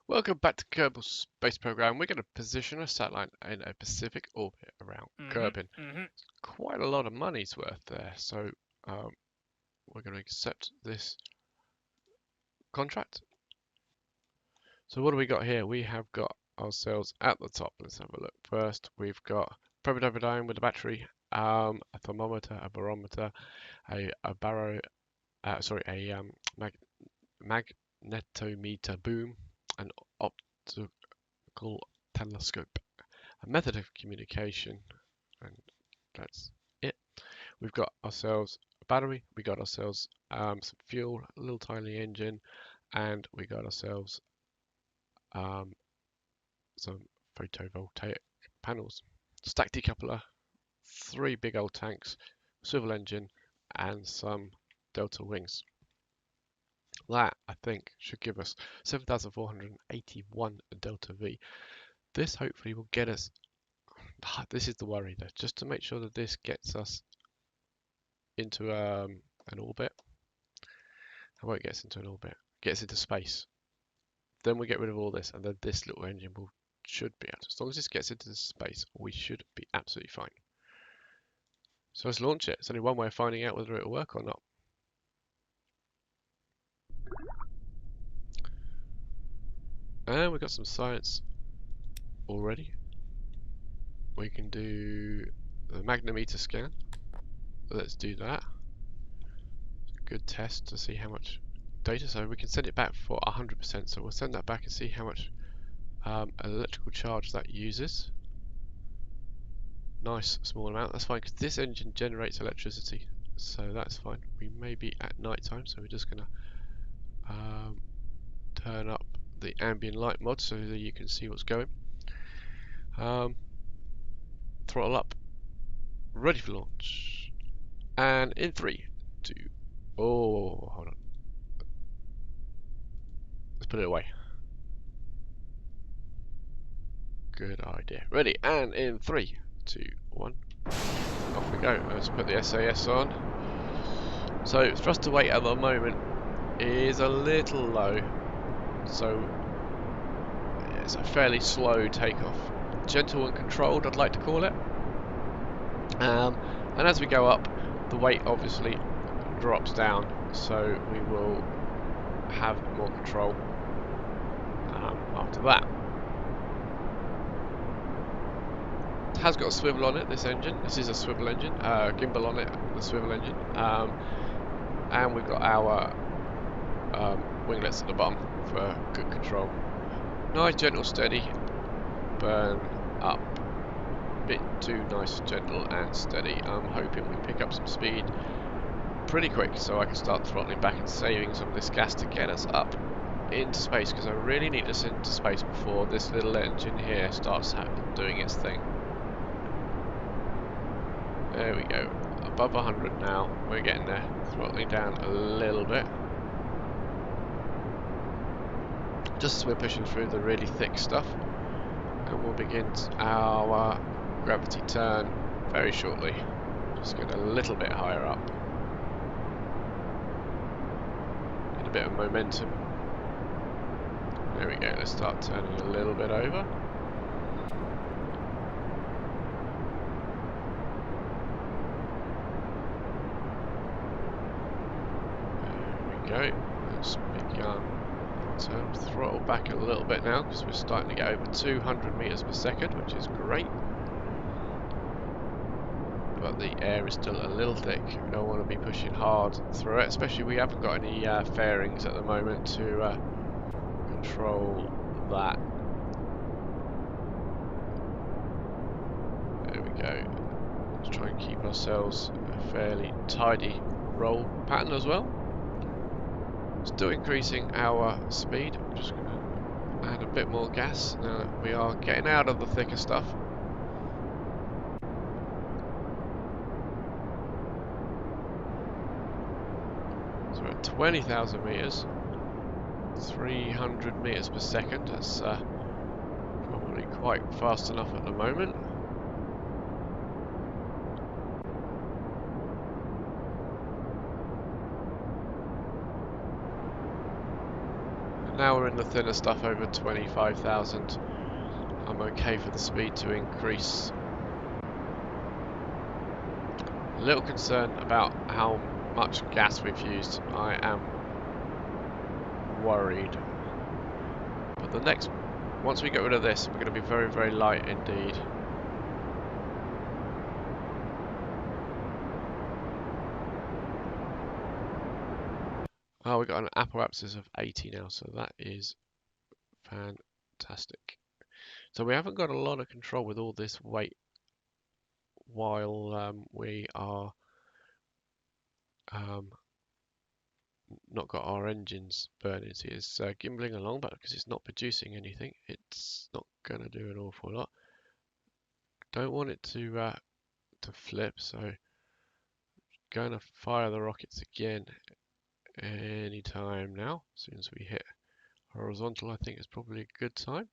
Welcome back to Kerbal Space Program. We're going to position a satellite in a Pacific orbit around Kerbin. Quite a lot of money's worth there, so we're going to accept this contract. So what do we got here? We have got ourselves at the top. Let's have a look. First, we've got Probidium with a battery, a thermometer, a barometer, a magnetometer boom, an optical telescope, a method of communication, and that's it. We've got ourselves a battery, we got ourselves some fuel, a little tiny engine, and we got ourselves some photovoltaic panels, stack decoupler, 3 big old tanks, swivel engine, and some delta wings. That, I think, should give us 7,481 delta V. This hopefully will get us, this is the worry though, just to make sure that this gets us into an orbit. I won't get us into an orbit, gets into space. Then we get rid of all this, and then this little engine should be out. As long as this gets into space, we should be absolutely fine. So let's launch it. It's only one way of finding out whether it'll work or not. And we've got some science already. We can do the magnetometer scan. Let's do that. It's a good test to see how much data. So we can send it back for 100%. So we'll send that back and see how much electrical charge that uses. Nice small amount. That's fine because this engine generates electricity. So that's fine. We may be at night time, so we're just going to turn up the ambient light mod so that you can see what's going. Throttle up, ready for launch, and in 3, 2, oh, hold on, let's put it away. Good idea. Ready, and in 3, 2, 1, off we go. Let's put the SAS on. So thrust to weight at the moment is a little low, so it's a fairly slow takeoff. Gentle and controlled, I'd like to call it. And as we go up, the weight obviously drops down, so we will have more control after that. It has got a swivel on it, this engine. This is a swivel engine, gimbal on it, the swivel engine. And we've got our winglets at the bottom for good control. Nice, gentle, steady, burn up. Bit too nice, gentle and steady. I'm hoping we pick up some speed pretty quick so I can start throttling back and saving some of this gas to get us up into space, because I really need us into space before this little engine here starts doing its thing. There we go, above 100 now, we're getting there, throttling down a little bit. Just as we're pushing through the really thick stuff, and we'll begin our gravity turn very shortly. Just get a little bit higher up. Get a bit of momentum. There we go, let's start turning a little bit over. There we go, let's begin our turn. Throttle back a little bit now because we're starting to get over 200 meters per second, which is great. But the air is still a little thick. We don't want to be pushing hard through it, especially we haven't got any fairings at the moment to control that. There we go. Let's try and keep ourselves a fairly tidy roll pattern as well. Still increasing our speed. I'm just going to add a bit more gas now that we are getting out of the thicker stuff. So we're at 20,000 meters, 300 meters per second. That's probably quite fast enough at the moment. Now we're in the thinner stuff over 25,000. I'm okay for the speed to increase. A little concerned about how much gas we've used. I am worried. But once we get rid of this, we're going to be very, very light indeed. Oh, we've got an apoapsis of 80 now, so that is fantastic. So we haven't got a lot of control with all this weight while we are not got our engines burning. See, it's gimbling along, but because it's not producing anything, it's not going to do an awful lot. Don't want it to flip, so going to fire the rockets again anytime now. As soon as we hit horizontal, I think is probably a good time.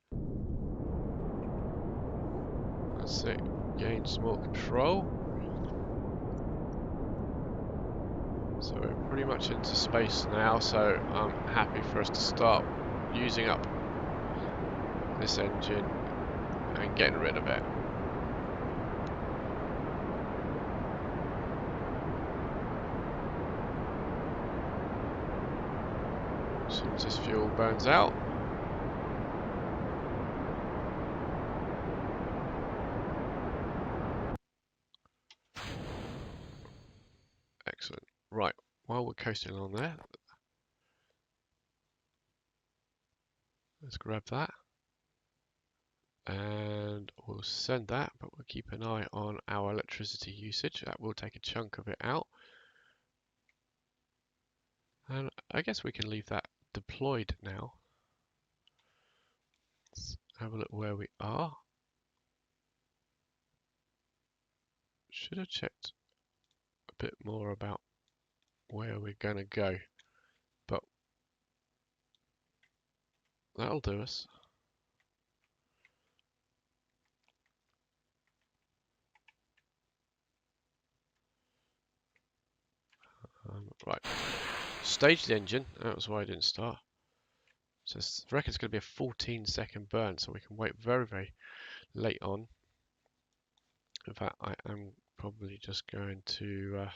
That's it. Gain some more control. So we're pretty much into space now, so I'm happy for us to start using up this engine and getting rid of it. As soon as this fuel burns out, excellent. Right, while we're coasting along there, let's grab that. And we'll send that, but we'll keep an eye on our electricity usage. That will take a chunk of it out. And I guess we can leave that deployed now. Let's have a look where we are. Should have checked a bit more about where we're going to go, but that'll do us. Right, stage the engine. That was why I didn't start. So I reckon it's going to be a 14-second burn, so we can wait very, very late on. In fact, I am probably just going to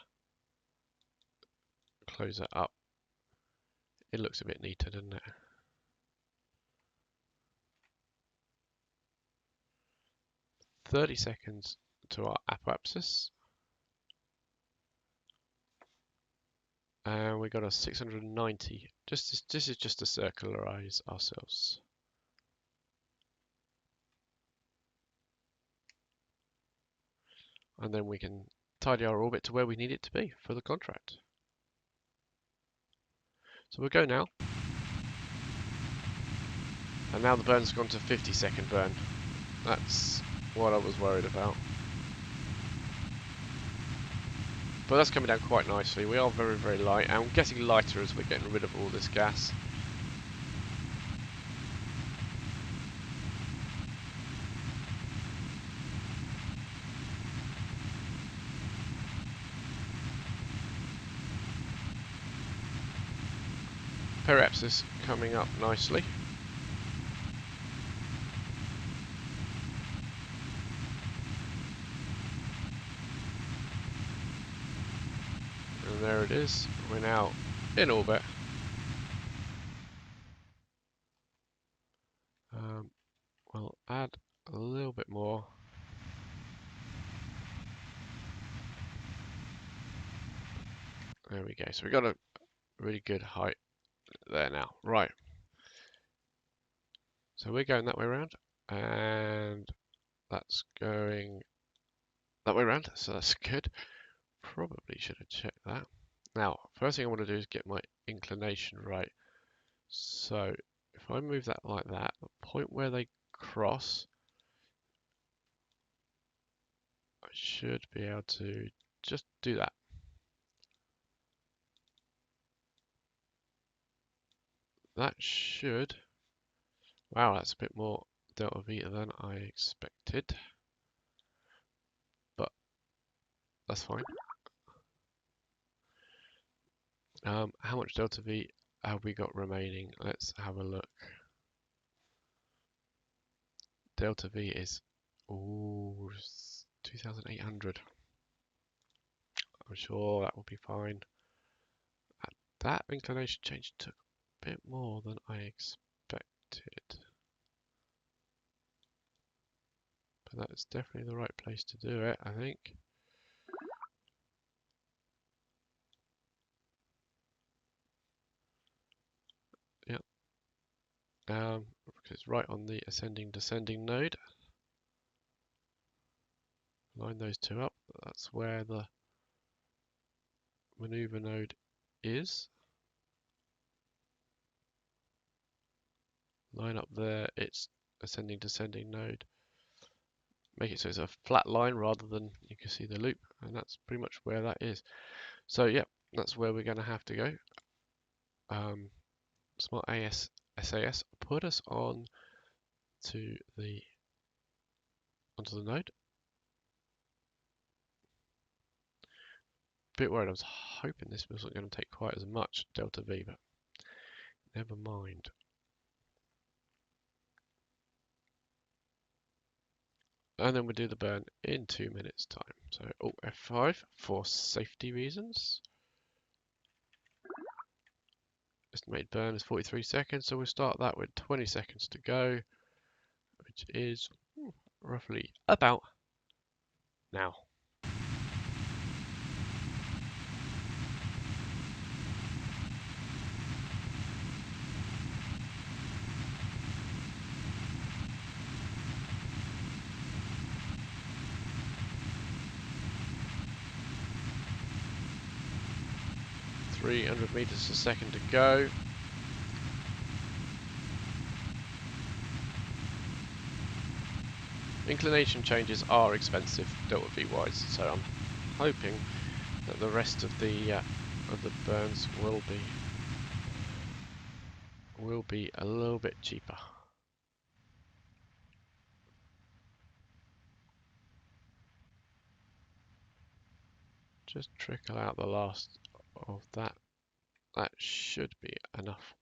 close that up. It looks a bit neater, doesn't it? "30 seconds to our apoapsis. And we got a 690. This is just to circularize ourselves. And then we can tidy our orbit to where we need it to be for the contract. So we'll go now. And now the burn's gone to 50-second burn. That's what I was worried about. But that's coming down quite nicely. We are very, very light, and we're getting lighter as we're getting rid of all this gas. Periapsis coming up nicely. And there it is. We're now in orbit. We'll add a little bit more. There we go. So we got a really good height there now. Right. So we're going that way around, and that's going that way around. So that's good. Probably should have checked that. Now, first thing I want to do is get my inclination right. So if I move that like that, the point where they cross, I should be able to just do that. That should, wow, that's a bit more delta V than I expected, but that's fine. How much delta V have we got remaining? Let's have a look. Delta V is 2,800. I'm sure that will be fine. That inclination change took a bit more than I expected. But that's definitely the right place to do it, I think. Yep. Because it's right on the ascending descending node. Line those two up. That's where the maneuver node is. Line up there, it's ascending descending node. Make it so it's a flat line rather than you can see the loop, and that's pretty much where that is. So yeah, that's where we're going to have to go. Smart SAS put us on to onto the node. Bit worried. I was hoping this wasn't going to take quite as much Delta V, but never mind. And then we'll do the burn in 2 minutes time. So Alt F5 for safety reasons. Estimated burn is 43 seconds, so we'll start that with 20 seconds to go, which is roughly about now. .300 meters a second to go. Inclination changes are expensive Delta V wise, so I'm hoping that the rest of the burns will be a little bit cheaper. Just trickle out the last of that. That should be enough.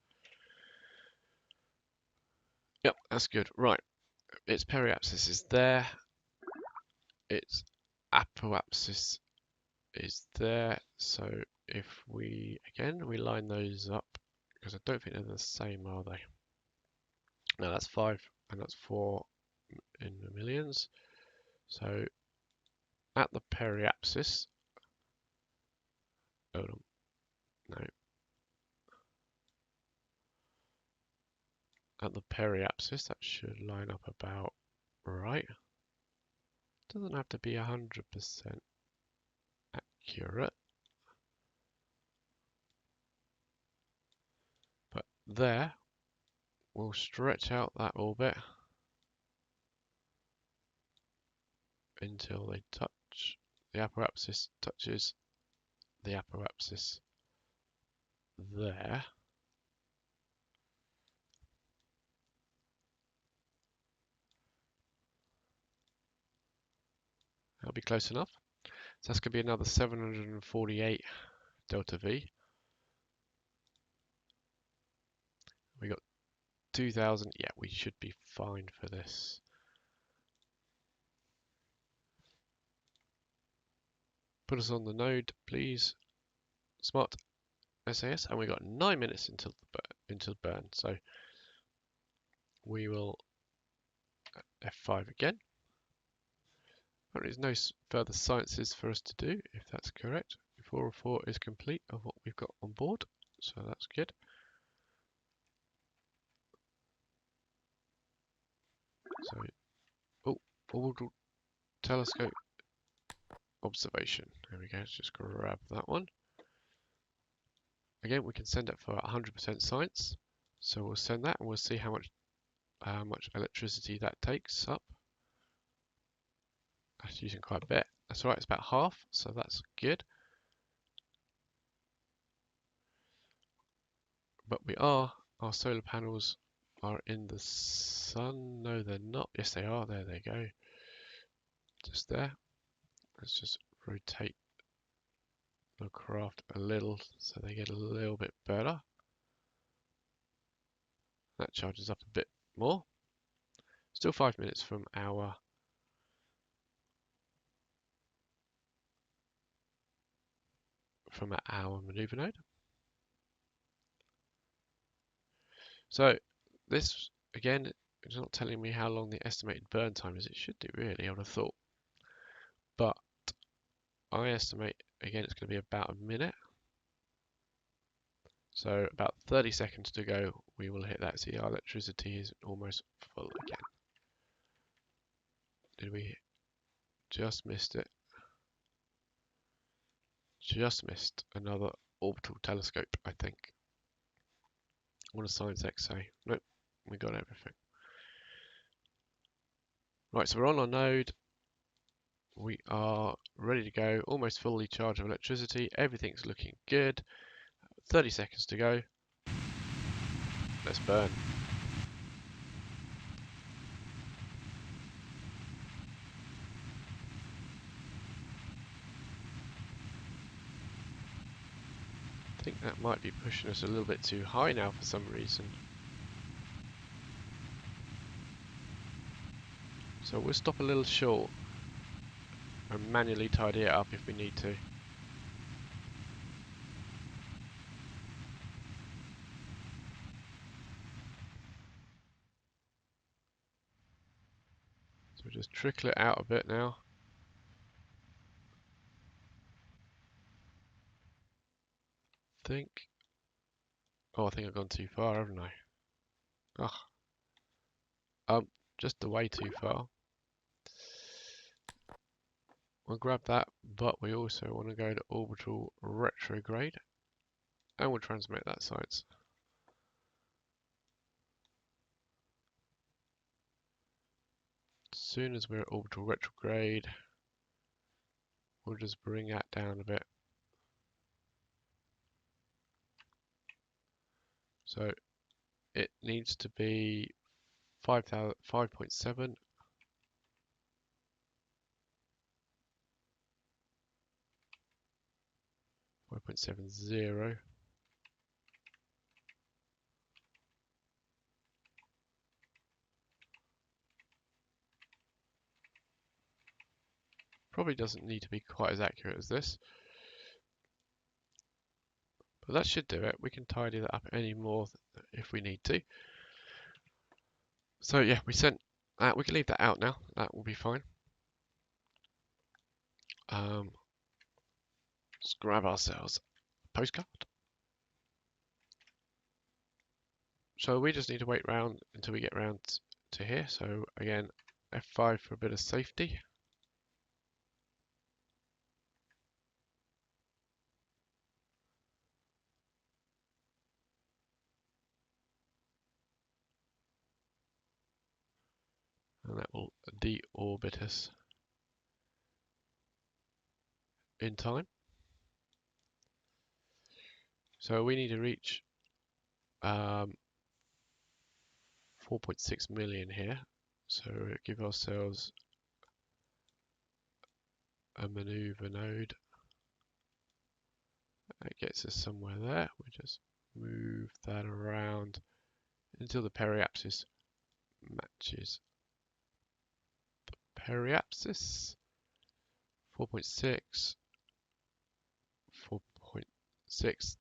Yep, that's good. Right, its periapsis is there. Its apoapsis is there. So if we line those up, because I don't think they're the same, are they? No, that's 5 and that's 4 in the millions. So at the periapsis, hold on, no. At the periapsis, that should line up about right. Doesn't have to be 100% accurate. But there, we'll stretch out that orbit until they touch, the apoapsis touches the apoapsis there. That'll be close enough. So that's going to be another 748 Delta V. We got 2,000. Yeah, we should be fine for this. Put us on the node, please. Smart SAS, and we got 9 minutes until the burn. So we will F5 again. There's no further sciences for us to do, if that's correct. 404 is complete of what we've got on board, so that's good. So, Orbital telescope observation. There we go. Let's just grab that one. Again, we can send it for 100% science. So we'll send that, and we'll see how much electricity that takes up. That's using quite a bit. That's all right. It's about half, so that's good. But our solar panels are in the sun. No, they're not. Yes, they are. There they go. Just there. Let's just rotate the craft a little so they get a little bit better. That charges up a bit more. Still 5 minutes from our maneuver node. So this again is not telling me how long the estimated burn time is. It should do really, I would have thought. But I estimate again it's going to be about a minute. So about 30 seconds to go, we will hit that. See, our electricity is almost full again. Did we just missed it? Just missed another orbital telescope, I think. What does Science X say? Nope, we got everything. Right, so we're on our node. We are ready to go, almost fully charged of electricity. Everything's looking good. 30 seconds to go. Let's burn. I think that might be pushing us a little bit too high now for some reason. So we'll stop a little short and manually tidy it up if we need to. So we'll just trickle it out a bit now. I think I've gone too far, haven't I? Just way too far. We'll grab that, but we also want to go to orbital retrograde, and we'll transmit that science. As soon as we're at orbital retrograde, we'll just bring that down a bit. So it needs to be 5.7. 5.70. Probably doesn't need to be quite as accurate as this, but that should do it. We can tidy that up any more if we need to. So yeah, we sent that. We can leave that out now. That will be fine. Let's grab ourselves a postcard. So we just need to wait around until we get round to here. So again, F5 for a bit of safety. And that will deorbit us in time. So we need to reach 4.6 million here. So give ourselves a maneuver node. That gets us somewhere there. We just move that around until the periapsis matches the periapsis. 4.6, 4.6.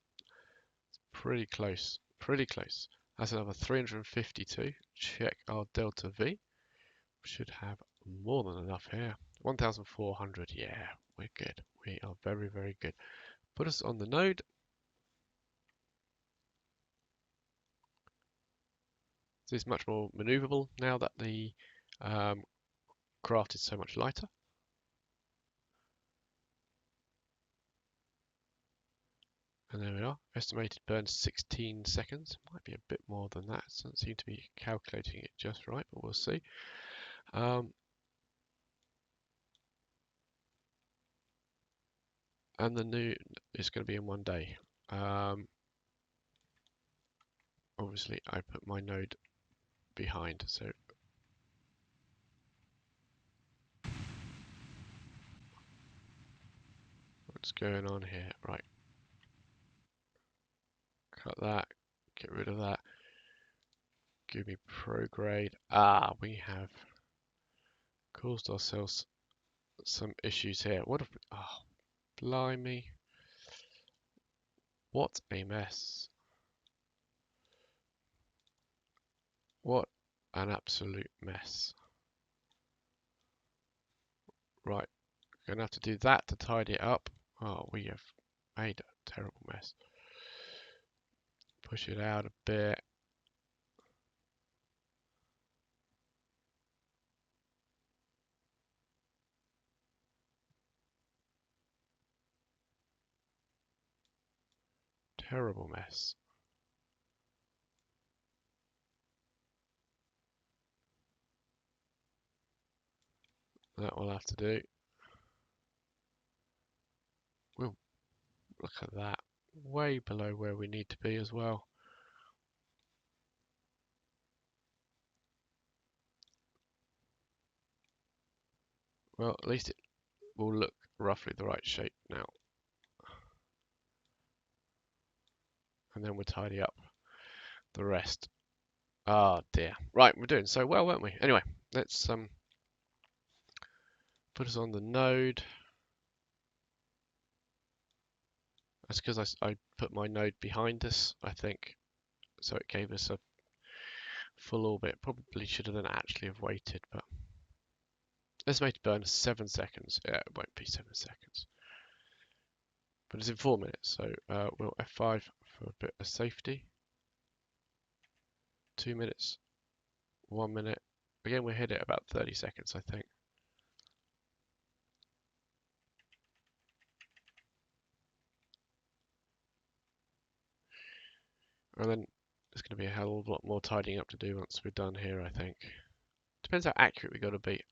Pretty close, pretty close. That's another 352. Check our delta V. We should have more than enough here. 1,400. Yeah, we're good. We are very, very good. Put us on the node. This is much more maneuverable now that the craft is so much lighter. And there we are. Estimated burn 16 seconds. Might be a bit more than that. Doesn't seem to be calculating it just right, but we'll see. And the new is going to be in 1 day. Obviously, I put my node behind, so what's going on here? Right. Cut that. Get rid of that. excuse me, prograde. We have caused ourselves some issues here. What have we, oh, blimey. What a mess. What an absolute mess. Right, gonna have to do that to tidy it up. Oh, we have made a terrible mess. Push it out a bit. Terrible mess. That we'll have to do. We'll look at that. Way below where we need to be as well. Well, at least it will look roughly the right shape now. And then we'll tidy up the rest. Ah, dear. Right, we're doing so well, weren't we? Anyway, let's put us on the node. That's because I put my node behind us, I think. So it gave us a full orbit. Probably should have then actually have waited, but estimated burn 7 seconds. Yeah, it won't be 7 seconds. But it's in 4 minutes, so we'll F5 for a bit of safety. 2 minutes, 1 minute. Again, we hit it about 30 seconds, I think. And then there's going to be a hell of a lot more tidying up to do once we're done here, I think. Depends how accurate we got to be.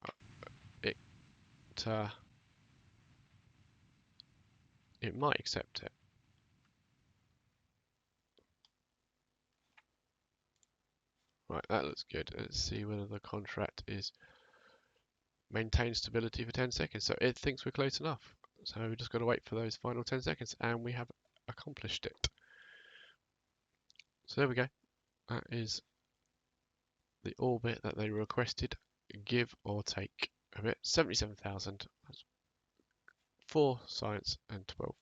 It might accept it. Right, that looks good. Let's see whether the contract is maintain stability for 10 seconds. So it thinks we're close enough. So we just got to wait for those final 10 seconds, and we have accomplished it. So there we go. That is the orbit that they requested, give or take a bit. 77,000. That's 4 science and 12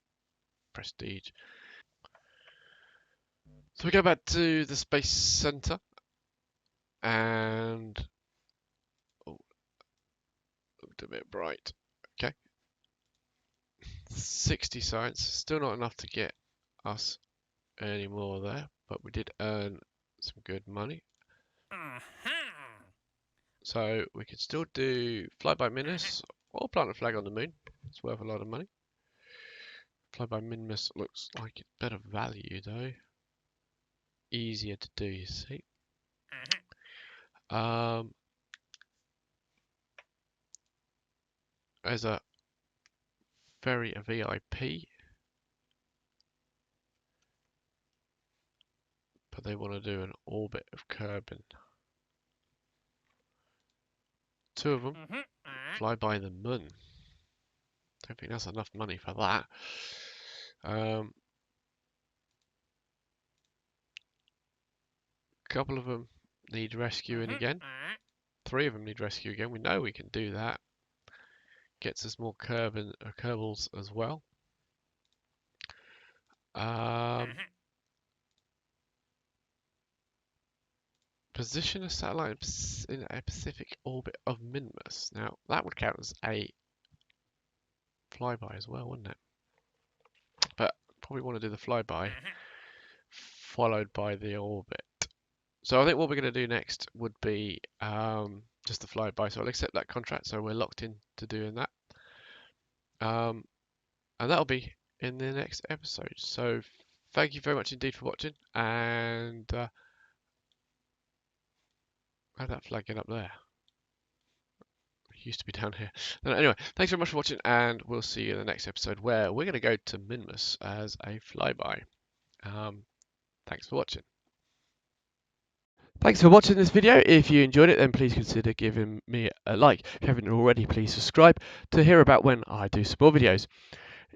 prestige. So we go back to the Space Center, and looked a bit bright. Okay, 60 science, still not enough to get us any more there, but we did earn some good money. So we could still do flyby Minmus or plant a flag on the moon. It's worth a lot of money. Flyby Minmus looks like it's better value though. Easier to do, you see. As a very VIP, but they want to do an orbit of Kerbal. 2 of them fly by the moon. Don't think that's enough money for that. Couple of them need rescuing again. 3 of them need rescue again. We know we can do that. Gets us more Kerbals as well. Position a satellite in a Pacific orbit of Minmus. Now that would count as a flyby as well, wouldn't it? But probably want to do the flyby followed by the orbit. So I think what we're going to do next would be just the flyby. So I'll accept that contract. So we're locked in to doing that. And that'll be in the next episode. So thank you very much indeed for watching. And how'd that flag get up there? It used to be down here. Anyway, thanks very much for watching, and we'll see you in the next episode where we're going to go to Minmus as a flyby. Thanks for watching. Thanks for watching this video. If you enjoyed it, then please consider giving me a like. If you haven't already, please subscribe to hear about when I do some more videos.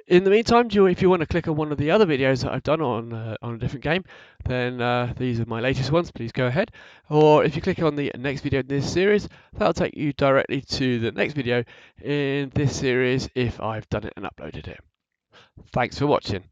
In the meantime, if you want to click on one of the other videos that I've done on a different game, then these are my latest ones. Please go ahead. Or if you click on the next video in this series, that'll take you directly to the next video in this series if I've done it and uploaded it. Thanks for watching.